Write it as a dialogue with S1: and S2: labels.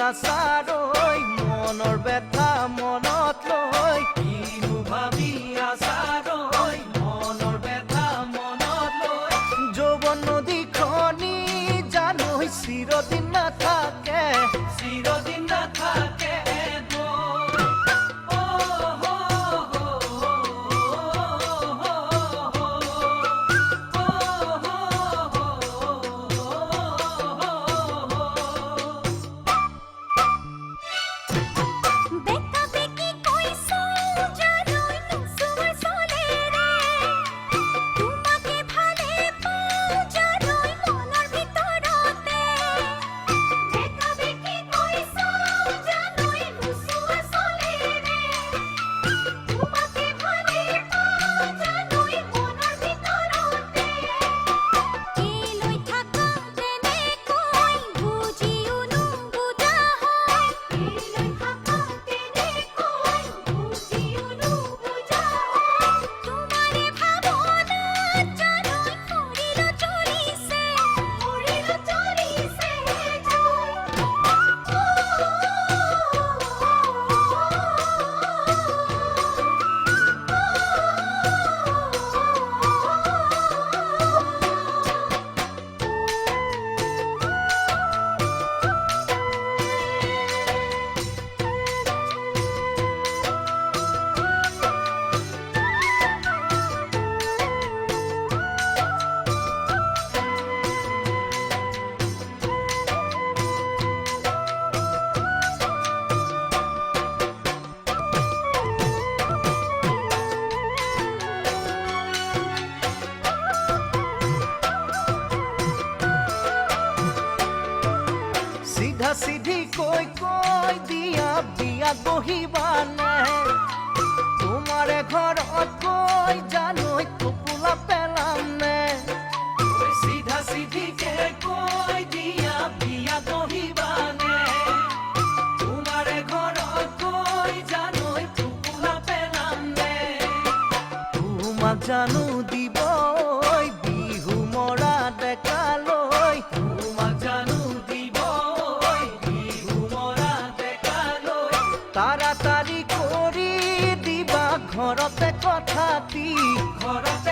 S1: আছাৰৈ মনৰ ব্যথা মনত লৈ কিনো ভাবি আছাৰৈ মনৰ ব্যথা মনত লৈ যৌৱন নদীখনি জানৈ চিৰদিন নাথাকে চিৰদিন নাথাকে সিধা সিধি কৈ দিয়া বিয়া বহিবানে তোমাৰে ঘৰত কৈ জানৈ টোপোলা পেলাম নে সিধা সিধিকে কৈ দিয়া বিয়া বহিবানে তোমাৰে ঘৰত কৈ জানৈ টোপোলা পেলাম নে তোমাক জানো দিব বিহু মৰা ডেকালৈ তোমাক জানো তাড়াতাড়ি কৰি দিবা ঘৰতে কথাটি ঘৰতে